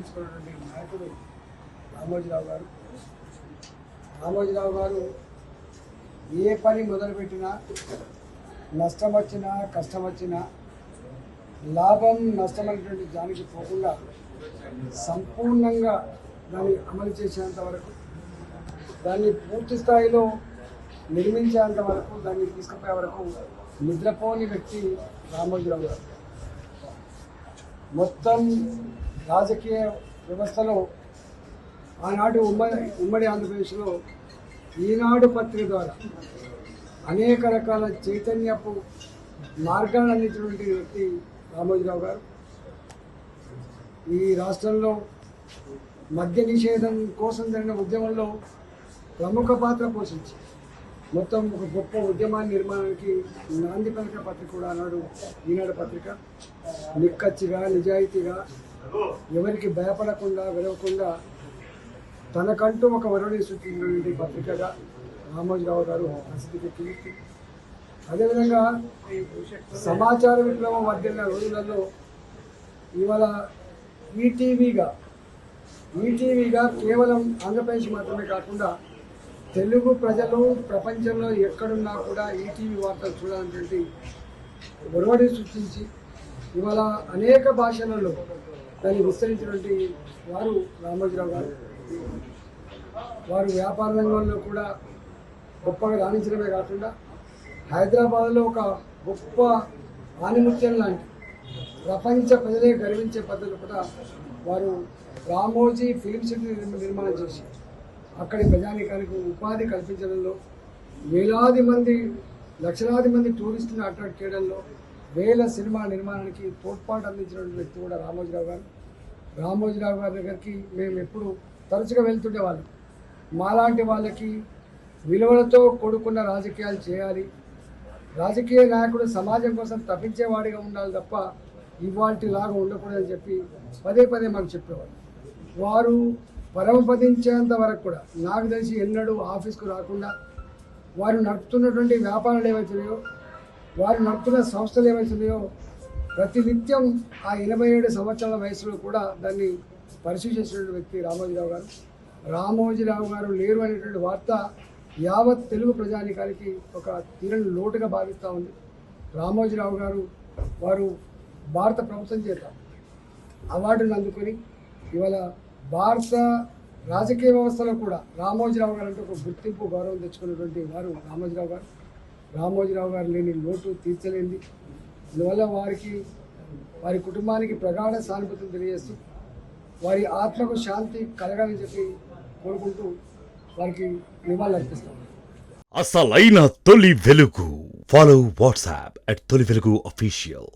నిరూపించుకున్నటువంటి నాయకుడు రామోజీరావు గారు. రామోజీరావు గారు ఏ పని మొదలుపెట్టినా నష్టం వచ్చినా కష్టం వచ్చినా లాభం నష్టమైనటువంటి దానికి పోకుండా సంపూర్ణంగా దాన్ని అమలు చేసేంత వరకు, దాన్ని పూర్తి స్థాయిలో నిర్మించేంత వరకు, దాన్ని తీసుకుపోయే వరకు నిద్రపోని వ్యక్తి రామోజీరావు గారు. మొత్తం రాజకీయ వ్యవస్థలో ఆనాటి ఉమ్మడి ఆంధ్రప్రదేశ్లో ఈనాడు పత్రిక ద్వారా అనేక రకాల చైతన్యపు మార్గాలను అందించినటువంటి వ్యక్తి రామోజీరావు గారు. ఈ రాష్ట్రంలో మద్య నిషేధం కోసం జరిగిన ఉద్యమంలో ప్రముఖ పాత్ర పోషించి మొత్తం ఒక గొప్ప ఉద్యమాన్ని నిర్మాణానికి నాంది పలికిన పత్రిక కూడా ఆనాడు ఈనాడు పత్రిక. నిక్కచ్చిగా నిజాయితీగా ఎవరికి భయపడకుండా వెరవకుండా తనకంటూ ఒక వరుణి సృష్టించినటువంటి పత్రికగా రామోజీరావు గారు ప్రసిద్ధికి కీర్తి. అదేవిధంగా సమాచార విప్లవం వర్ధిల్లిన రోజులలో ఇవాళ ఈటీవీగా కేవలం ఆంధ్రప్రదేశ్ మాత్రమే కాకుండా తెలుగు ప్రజలు ప్రపంచంలో ఎక్కడున్నా కూడా ఈటీవీ వార్తలు చూడాలనేటువంటి ఒరవడి సృష్టించి ఇవాళ అనేక భాషలలో దాన్ని విస్తరించినటువంటి వారు రామోజీరావు గారు. వారు వ్యాపార రంగంలో కూడా గొప్పగా రాణించడమే కాకుండా హైదరాబాద్లో ఒక గొప్ప ఆనిముత్యం లాంటి ప్రపంచ ప్రజలే గర్వించే పద్ధతులు కూడా వారు రామోజీ ఫిలిం సిటీ నిర్మాణం చేసి అక్కడి ప్రజానీకానికి ఉపాధి కల్పించడంలో, వేలాది మంది లక్షలాది మంది టూరిస్టులను అట్రాక్ట్ చేయడంలో, వేల సినిమా నిర్మాణానికి తోడ్పాటు అందించినటువంటి వ్యక్తి కూడా రామోజీరావు గారు. రామోజీరావు గారి దగ్గరికి మేము ఎప్పుడు తరచుగా వెళ్తుండేవాళ్ళం. మాలాంటి వాళ్ళకి విలువలతో కూడుకున్న రాజకీయాలు చేయాలి, రాజకీయ నాయకుడు సమాజం కోసం తప్పించేవాడిగా ఉండాలి తప్ప ఇవాల్టిలాగా ఉండకూడదని చెప్పి పదే పదే మాకు చెప్పేవాళ్ళు. వారు పరమపదించేంత వరకు కూడా నాకు తెలిసి ఎన్నడూ ఆఫీస్కు రాకుండా వారు నడుపుతున్నటువంటి వ్యాపారాలు ఏవైతున్నాయో, వారు నడుపుతున్న సంస్థలు ఏవైతున్నాయో ప్రతినిత్యం ఆ 87 సంవత్సరాల వయసులో కూడా దాన్ని పరిశీలించినటువంటి వ్యక్తి రామోజీరావు గారు. రామోజీరావు గారు లేరు అనేటువంటి వార్త యావత్ తెలుగు ప్రజానికానికి ఒక తీరని లోటుగా భావిస్తూ ఉంది. రామోజీరావు గారు వారు భారత ప్రభుత్వం చేత అవార్డును అందుకొని ఇవాళ భారత రాజకీయ వ్యవస్థలో కూడా రామోజీరావు గారు అంటే ఒక గుర్తింపు గౌరవం తెచ్చుకున్నటువంటి వారు రామోజీరావు గారు. రామోజీరావు గారు లేని లోటు తీర్చలేంది. అందువల్ల వారి కుటుంబానికి ప్రగాఢ సానుభూతిని తెలియజేస్తూ వారి ఆత్మకు శాంతి కలగాలని చెప్పి కోరుకుంటూ వారికి నివాళులు అర్పిస్తాం. అసలైన తొలి వెలుగు. ఫాలో వాట్సాప్ @తొలి వెలుగు official.